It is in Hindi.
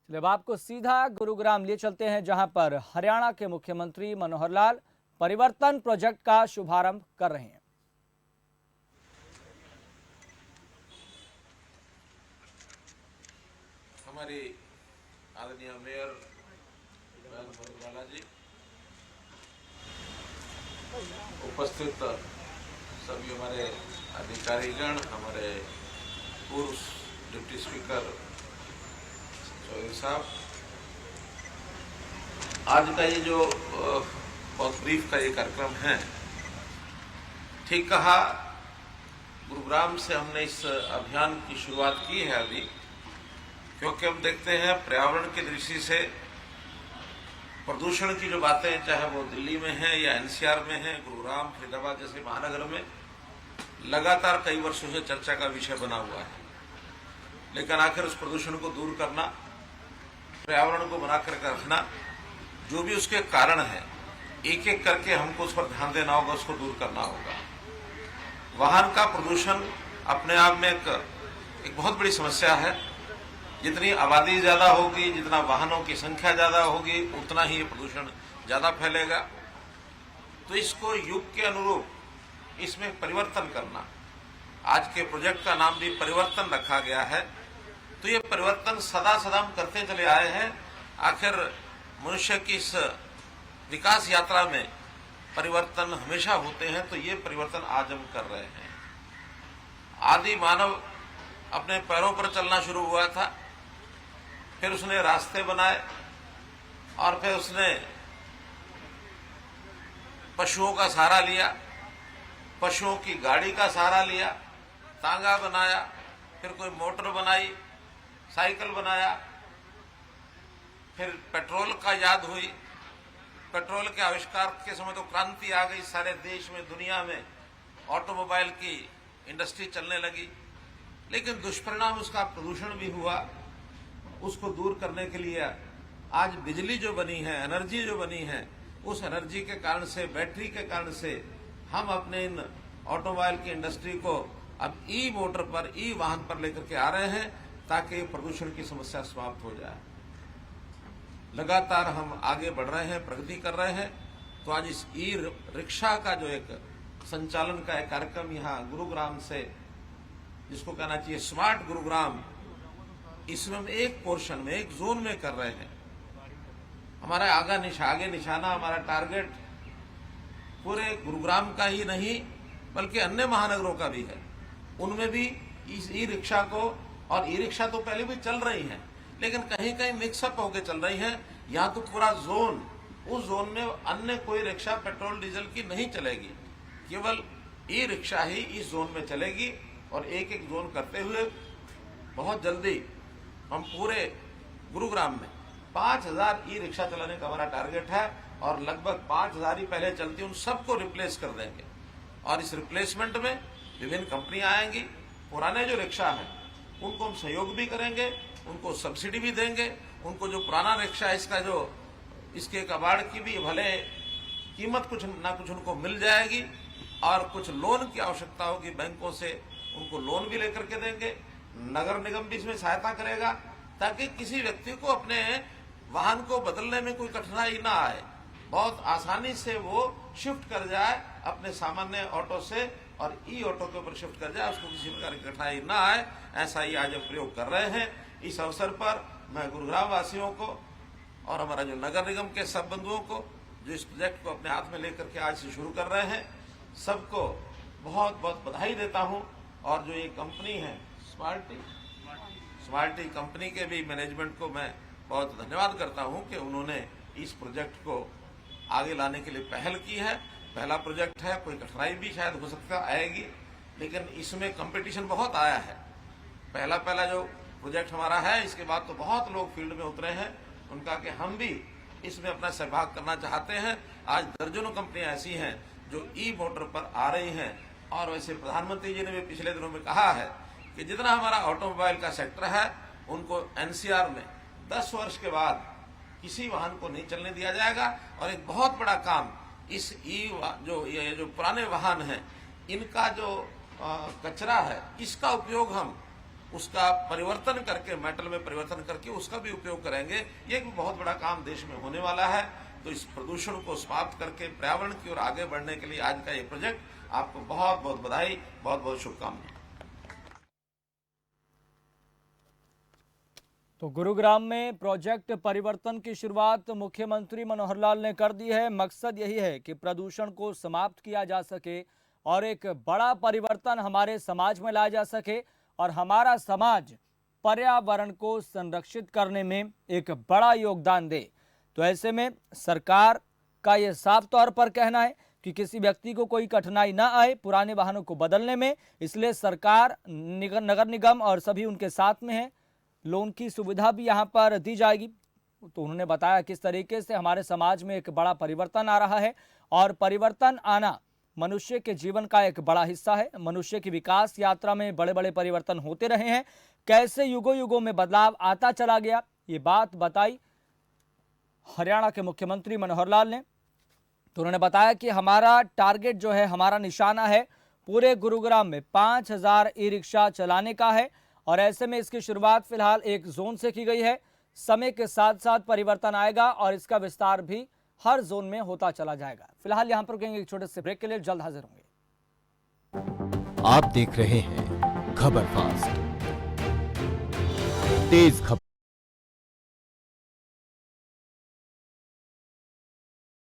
अब आपको सीधा गुरुग्राम ले चलते हैं, जहां पर हरियाणा के मुख्यमंत्री मनोहर लाल परिवर्तन प्रोजेक्ट का शुभारंभ कर रहे हैं। हमारे आदरणीय मेयर बाला जी, उपस्थित सभी हमारे अधिकारीगण, हमारे पूर्व डिप्टी स्पीकर चौधरी साहब, आज का ये जो बहुत ब्रीफ का ये कार्यक्रम है, ठीक कहा, गुरुग्राम से हमने इस अभियान की शुरुआत की है अभी, क्योंकि हम देखते हैं पर्यावरण की दृष्टि से प्रदूषण की जो बातें, चाहे वो दिल्ली में है या एनसीआर में है, गुरुग्राम, फरीदाबाद जैसे महानगर में लगातार कई वर्षों से चर्चा का विषय बना हुआ है। लेकिन आखिर उस प्रदूषण को दूर करना, पर्यावरण को बनाकर रखना, जो भी उसके कारण है, एक एक करके हमको उस पर ध्यान देना होगा, उसको दूर करना होगा। वाहन का प्रदूषण अपने आप में एक बहुत बड़ी समस्या है। जितनी आबादी ज्यादा होगी, जितना वाहनों की संख्या ज्यादा होगी, उतना ही प्रदूषण ज्यादा फैलेगा। तो इसको युग के अनुरूप इसमें परिवर्तन करना, आज के प्रोजेक्ट का नाम भी परिवर्तन रखा गया है। तो ये परिवर्तन सदा सदा हम करते चले आए हैं। आखिर मनुष्य की इस विकास यात्रा में परिवर्तन हमेशा होते हैं, तो ये परिवर्तन आज हम कर रहे हैं। आदि मानव अपने पैरों पर चलना शुरू हुआ था, फिर उसने रास्ते बनाए और फिर उसने पशुओं का सहारा लिया, पशुओं की गाड़ी का सहारा लिया, तांगा बनाया, फिर कोई मोटर बनाई, साइकिल बनाया, फिर पेट्रोल का याद हुई। पेट्रोल के आविष्कार के समय तो क्रांति आ गई, सारे देश में, दुनिया में ऑटोमोबाइल की इंडस्ट्री चलने लगी। लेकिन दुष्परिणाम उसका प्रदूषण भी हुआ। उसको दूर करने के लिए आज बिजली जो बनी है, एनर्जी जो बनी है, उस एनर्जी के कारण से, बैटरी के कारण से हम अपने इन ऑटोमोबाइल की इंडस्ट्री को अब ई मोटर पर, ई वाहन पर लेकर के आ रहे हैं, ताकि प्रदूषण की समस्या समाप्त हो जाए। लगातार हम आगे बढ़ रहे हैं, प्रगति कर रहे हैं। तो आज इस ई रिक्शा का जो एक संचालन का एक कार्यक्रम यहाँ गुरुग्राम से, जिसको कहना चाहिए स्मार्ट गुरुग्राम, इसमें हम एक पोर्शन में, एक जोन में कर रहे हैं। हमारा आगे निशाना, हमारा टारगेट पूरे गुरुग्राम का ही नहीं बल्कि अन्य महानगरों का भी है। उनमें भी इस ई रिक्शा को, और ई रिक्शा तो पहले भी चल रही हैं, लेकिन कहीं कहीं मिक्सअप होकर चल रही हैं। यहाँ तो पूरा जोन, उस जोन में अन्य कोई रिक्शा पेट्रोल डीजल की नहीं चलेगी, केवल ई रिक्शा ही इस जोन में चलेगी। और एक एक जोन करते हुए बहुत जल्दी हम पूरे गुरुग्राम में 5000 ई रिक्शा चलाने का हमारा टारगेट है, और लगभग 5000 ही पहले चलती, उन सबको रिप्लेस कर देंगे। और इस रिप्लेसमेंट में विभिन्न कंपनियां आएंगी। पुराने जो रिक्शा हैं उनको हम सहयोग भी करेंगे, उनको सब्सिडी भी देंगे। उनको जो पुराना रिक्शा है, इसका जो इसके कबाड़ की भी भले कीमत कुछ ना कुछ उनको मिल जाएगी, और कुछ लोन की आवश्यकता होगी बैंकों से, उनको लोन भी लेकर के देंगे। नगर निगम भी इसमें सहायता करेगा, ताकि किसी व्यक्ति को अपने वाहन को बदलने में कोई कठिनाई ना आए, बहुत आसानी से वो शिफ्ट कर जाए अपने सामान्य ऑटो से और ई ऑटो के ऊपर शिफ्ट कर जाए, उसको किसी प्रकार की कठिनाई ना आए। ऐसा ही आज हम प्रयोग कर रहे हैं। इस अवसर पर मैं गुरुग्राम वासियों को और हमारा जो नगर निगम के सब बंधुओं को, जो इस प्रोजेक्ट को अपने हाथ में लेकर के आज से शुरू कर रहे हैं, सबको बहुत बहुत बधाई देता हूं। और जो ये कंपनी है स्मार्टी कंपनी के भी मैनेजमेंट को मैं बहुत धन्यवाद करता हूं कि उन्होंने इस प्रोजेक्ट को आगे लाने के लिए पहल की है। पहला प्रोजेक्ट है, कोई कठिनाई भी शायद हो सकता आएगी, लेकिन इसमें कंपटीशन बहुत आया है। पहला जो प्रोजेक्ट हमारा है, इसके बाद तो बहुत लोग फील्ड में उतरे हैं, उनका कि हम भी इसमें अपना सहभाग करना चाहते हैं। आज दर्जनों कंपनियां ऐसी हैं जो ई मोटर पर आ रही हैं। और वैसे प्रधानमंत्री जी ने भी पिछले दिनों में कहा है कि जितना हमारा ऑटोमोबाइल का सेक्टर है, उनको एनसीआर में 10 वर्ष के बाद किसी वाहन को नहीं चलने दिया जाएगा। और एक बहुत बड़ा काम इस ये जो पुराने वाहन हैं, इनका जो कचरा है, इसका उपयोग हम उसका परिवर्तन करके, मेटल में परिवर्तन करके उसका भी उपयोग करेंगे। ये एक बहुत बड़ा काम देश में होने वाला है। तो इस प्रदूषण को समाप्त करके पर्यावरण की ओर आगे बढ़ने के लिए आज का ये प्रोजेक्ट, आपको बहुत बहुत बधाई, बहुत बहुत शुभकामनाएं। तो गुरुग्राम में प्रोजेक्ट परिवर्तन की शुरुआत मुख्यमंत्री मनोहर लाल ने कर दी है। मकसद यही है कि प्रदूषण को समाप्त किया जा सके और एक बड़ा परिवर्तन हमारे समाज में लाया जा सके और हमारा समाज पर्यावरण को संरक्षित करने में एक बड़ा योगदान दे। तो ऐसे में सरकार का यह साफ तौर पर कहना है कि किसी व्यक्ति को कोई कठिनाई ना आए पुराने वाहनों को बदलने में, इसलिए सरकार नगर निगम और सभी उनके साथ में है। लोन की सुविधा भी यहाँ पर दी जाएगी। तो उन्होंने बताया किस तरीके से हमारे समाज में एक बड़ा परिवर्तन आ रहा है और परिवर्तन आना मनुष्य के जीवन का एक बड़ा हिस्सा है। मनुष्य की विकास यात्रा में बड़े बड़े परिवर्तन होते रहे हैं, कैसे युगों युगों में बदलाव आता चला गया, ये बात बताई हरियाणा के मुख्यमंत्री मनोहर लाल ने। तो उन्होंने बताया कि हमारा टारगेट जो है, हमारा निशाना है पूरे गुरुग्राम में 5000 ई रिक्शा चलाने का है और ऐसे में इसकी शुरुआत फिलहाल एक जोन से की गई है। समय के साथ साथ परिवर्तन आएगा और इसका विस्तार भी हर जोन में होता चला जाएगा। फिलहाल यहां पर रुकेंगे एक छोटे से ब्रेक के लिए, जल्द हाजिर होंगे। आप देख रहे हैं खबर फास्ट, तेज खबर।